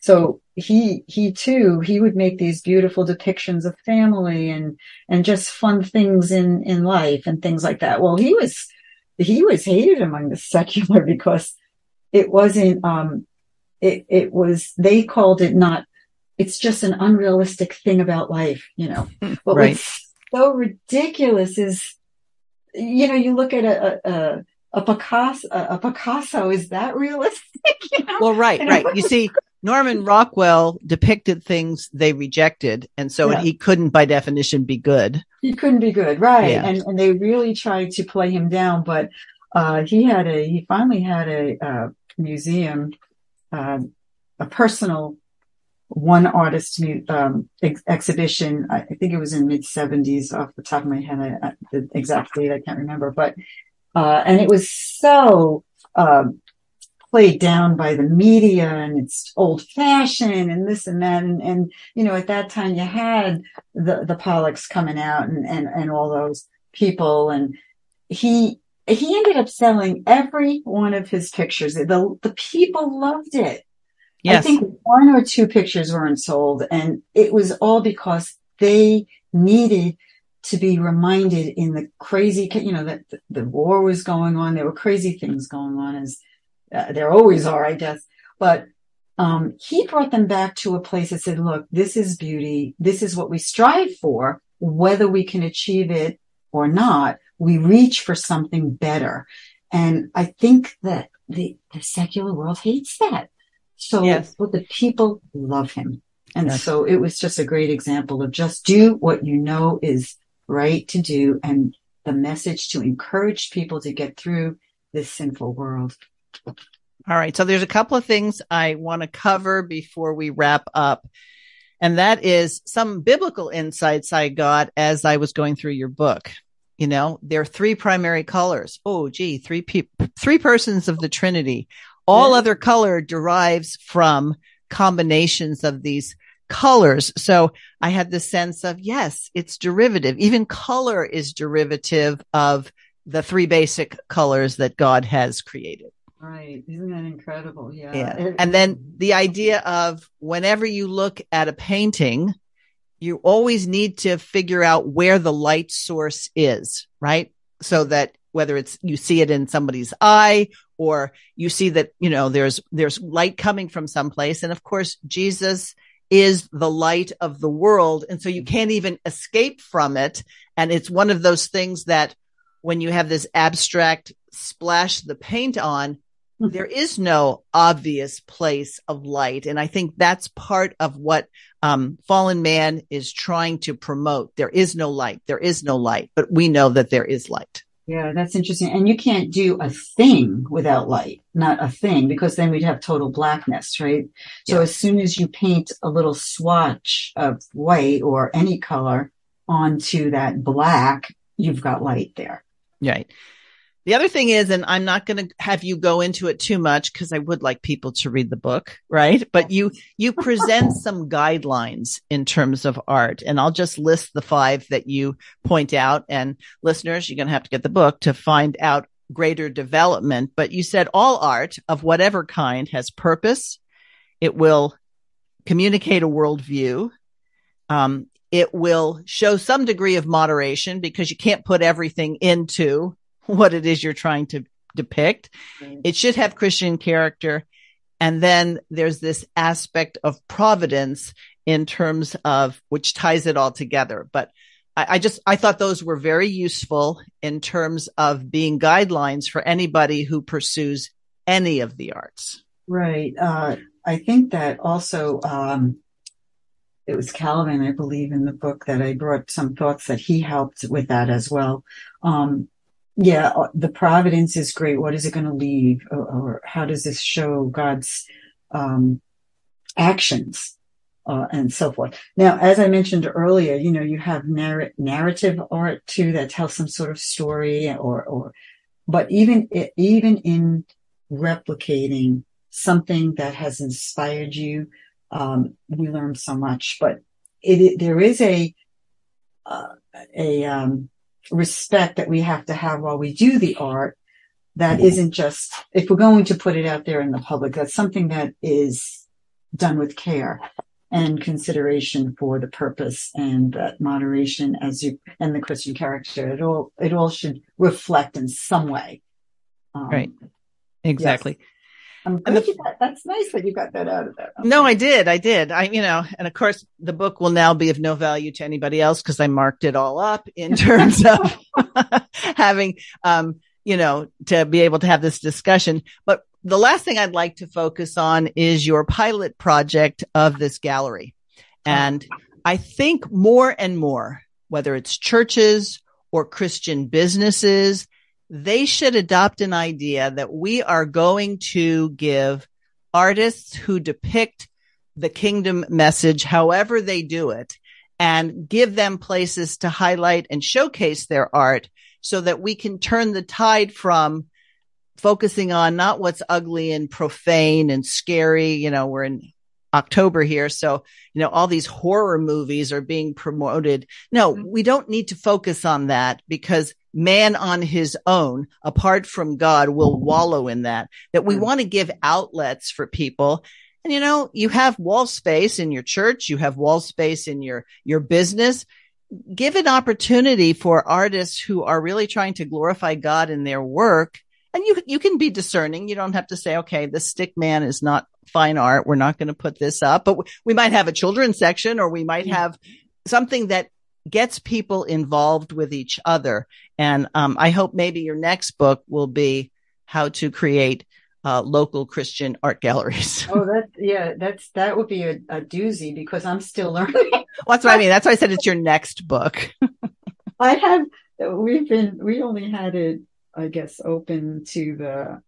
So he would make these beautiful depictions of family and just fun things in life and things like that. Well, he was hated among the secular because it wasn't, they called it not, it's just an unrealistic thing about life, But right. What's so ridiculous is, you look at a Picasso, is that realistic? Well, right. You see, Norman Rockwell depicted things they rejected, and so he couldn't, by definition, be good. He couldn't be good, right? Yeah. And they really tried to play him down, but he finally had a museum, a personal one artist exhibition. I think it was in mid-70s, off the top of my head. The exact date I can't remember, but and it was so played down by the media, and it's old-fashioned and this and that, and at that time you had the Pollocks coming out and all those people, and he ended up selling every one of his pictures. The people loved it. Yes. I think one or two pictures weren't sold, and it was all because they needed to be reminded in the crazy, that the war was going on. There were crazy things going on, as there always are, I guess. But he brought them back to a place that said, look, this is beauty. This is what we strive for. Whether we can achieve it or not, we reach for something better. And I think that the secular world hates that. So but the people love him. And so it was just a great example of just do what you know is right to do, and the message to encourage people to get through this sinful world. All right. So there's a couple of things I want to cover before we wrap up. And that is some biblical insights I got as I was going through your book. There are three primary colors. Three persons of the Trinity. All other color derives from combinations of these colors. So I had the sense of, yes, it's derivative. Even color is derivative of the three basic colors that God has created. Right. Isn't that incredible? Yeah. And then the idea of whenever you look at a painting, you always need to figure out where the light source is, right? So that whether it's you see it in somebody's eye or you see that, there's light coming from someplace. And of course, Jesus is the light of the world. And so you can't even escape from it. And it's one of those things that when you have this abstract splash the paint on, there is no obvious place of light. And I think that's part of what fallen man is trying to promote. There is no light. There is no light, but we know that there is light. Yeah, that's interesting. And you can't do a thing without light, not a thing, because then we'd have total blackness, right? So as soon as you paint a little swatch of white or any color onto that black, you've got light there. Right. The other thing is, and I'm not going to have you go into it too much because I would like people to read the book, right? But you present some guidelines in terms of art, and I'll just list the 5 that you point out. And listeners, you're going to have to get the book to find out greater development. But you said all art of whatever kind has purpose. It will communicate a worldview. It will show some degree of moderation because you can't put everything into what it is you're trying to depict. It should have Christian character, And then there's this aspect of providence in terms of which ties it all together. But I thought those were very useful in terms of being guidelines for anybody who pursues any of the arts. Right. I think that also, it was Calvin, I believe, in the book that I brought some thoughts that he helped with that as well. The providence is great. What is it going to leave? Or how does this show God's actions and so forth? Now, as I mentioned earlier, you have narrative art too that tells some sort of story, but even in replicating something that has inspired you, we learn so much. But there is a respect that we have to have while we do the art. That isn't just, if we're going to put it out there in the public, that's something that is done with care and consideration for the purpose and that moderation and the Christian character. It all should reflect in some way. Right. Exactly. Yes. I'm glad that's nice that you got that out of there. Okay. No, I did. And of course the book will now be of no value to anybody else because I marked it all up in terms of having, to be able to have this discussion. But the last thing I'd like to focus on is your pilot project of this gallery. And I think more and more, whether it's churches or Christian businesses, they should adopt an idea that we are going to give artists who depict the kingdom message, however they do it, and give them places to highlight and showcase their art so that we can turn the tide from focusing on not what's ugly and profane and scary. We're in October here. So, all these horror movies are being promoted. No, we don't need to focus on that because man on his own, apart from God, will wallow in that we want to give outlets for people. And, you have wall space in your church. You have wall space in your business. Give an opportunity for artists who are really trying to glorify God in their work. And you can be discerning. You don't have to say, okay, the stick man is not fine art. We're not going to put this up, but we might have a children's section, or we might have something that gets people involved with each other. And I hope maybe your next book will be how to create local Christian art galleries. Oh, that would be a doozy because I'm still learning. Well, that's what I mean. That's why I said it's your next book. We only had it, I guess, open to the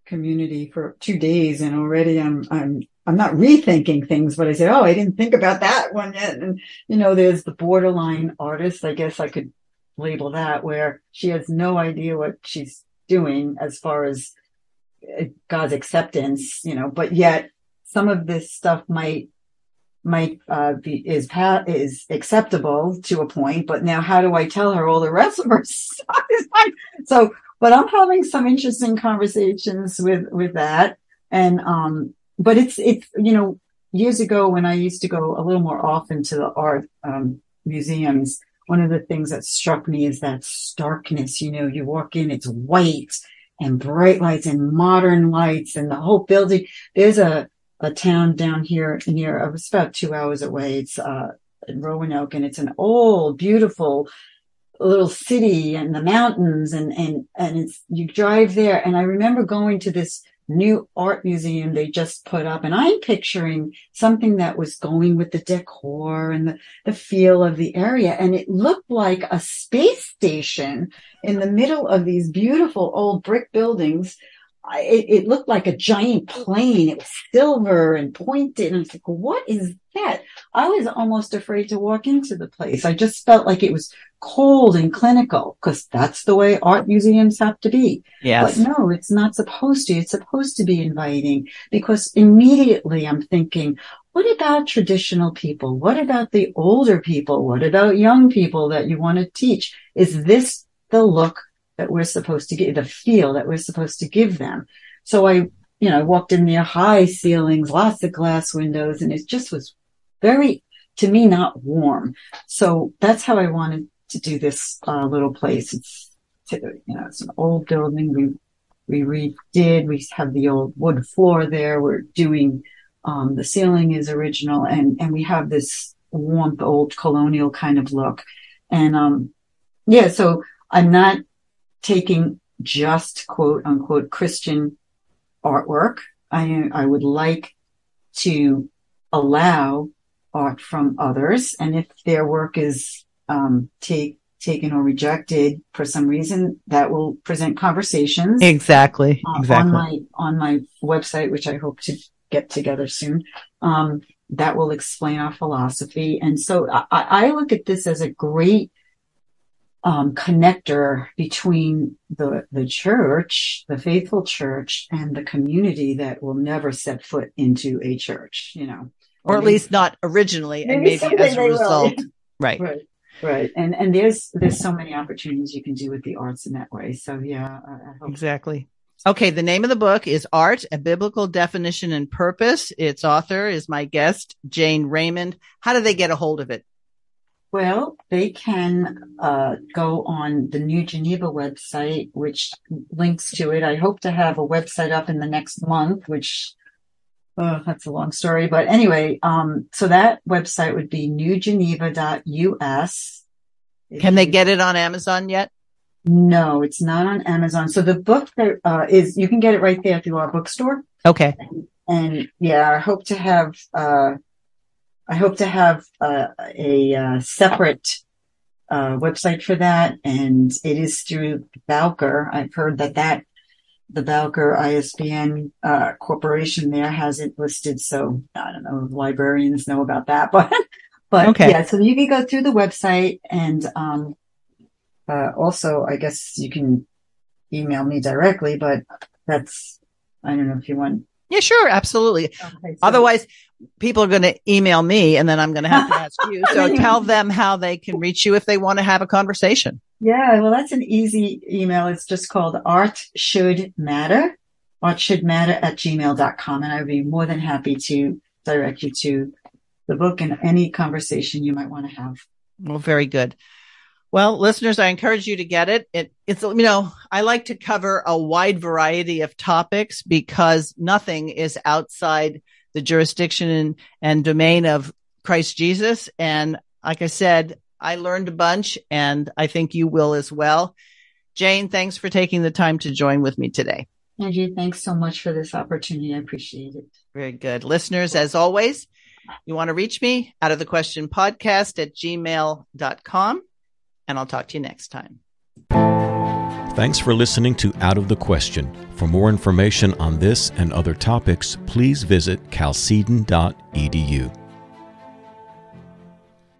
community for 2 days, and already I'm not rethinking things, but I said, I didn't think about that one yet. And there's the borderline artist, I guess I could label that, where she has no idea what she's doing as far as God's acceptance, but yet some of this stuff might is acceptable to a point, but now how do I tell her all the rest of her stuff is fine? So, but I'm having some interesting conversations with that. And, but it's, years ago when I used to go a little more often to the art, museums, one of the things that struck me is that starkness. You walk in, it's white and bright lights and modern lights and the whole building. There's a town down here near, it's about 2 hours away. It's, in Roanoke, and it's an old, beautiful little city and the mountains and it's, you drive there. And I remember going to this new art museum they just put up, and I'm picturing something that was going with the decor and the feel of the area. And it looked like a space station in the middle of these beautiful old brick buildings. It looked like a giant plane. It was silver and pointed. And I was like, what is that? I was almost afraid to walk into the place. I just felt like it was cold and clinical, because that's the way art museums have to be. Yes. But no, it's not supposed to. It's supposed to be inviting, because immediately I'm thinking, what about traditional people? What about the older people? What about young people that you want to teach? Is this the look that we're supposed to give, the feel that we're supposed to give them? So I walked in there, high ceilings, lots of glass windows, and it just was very, to me, not warm. So that's how I wanted to do this little place. It's an old building. We we redid. We have the old wood floor there. We're doing, the ceiling is original, and we have this warmth, old colonial kind of look. And, yeah, so I'm not taking just quote unquote Christian artwork. I would like to allow art from others. And if their work is, taken or rejected for some reason, that will present conversations. Exactly. On my website, which I hope to get together soon. That will explain our philosophy. And so I look at this as a great connector between the church, the faithful church, and the community that will never set foot into a church, or at least not originally, and maybe as a result. Right. Right. And there's so many opportunities you can do with the arts in that way. So yeah, I hope. Exactly. Okay. The name of the book is Art, A Biblical Definition and Purpose. Its author is my guest, Jane Raymond. How do they get a hold of it? Well, they can go on the New Geneva website, which links to it. I hope to have a website up in the next month, which, that's a long story. But anyway, so that website would be newgeneva.us. Can they get it on Amazon yet? No, it's not on Amazon. So the book that you can get it right there through our bookstore. Okay. And yeah, I hope to have a separate website for that, and it is through Bowker. I've heard that the Bowker ISBN corporation there has it listed, so I don't know if librarians know about that, but okay. Yeah, so you can go through the website, and also I guess you can email me directly, but I don't know if you want. Yeah, sure. Absolutely. Okay, so otherwise, people are going to email me, and then I'm going to have to ask you. So tell them how they can reach you if they want to have a conversation. Yeah, well, that's an easy email. It's just called artshouldmatter @gmail.com. And I'd be more than happy to direct you to the book and any conversation you might want to have. Well, very good. Well, listeners, I encourage you to get it. It's, I like to cover a wide variety of topics because nothing is outside the jurisdiction and domain of Christ Jesus. And like I said, I learned a bunch, and I think you will as well. Jane, thanks for taking the time to join with me today. Angie, thanks so much for this opportunity. I appreciate it. Very good. Listeners, as always, you want to reach me, outofthequestionpodcast@gmail.com. And I'll talk to you next time. Thanks for listening to Out of the Question. For more information on this and other topics, please visit chalcedon.edu.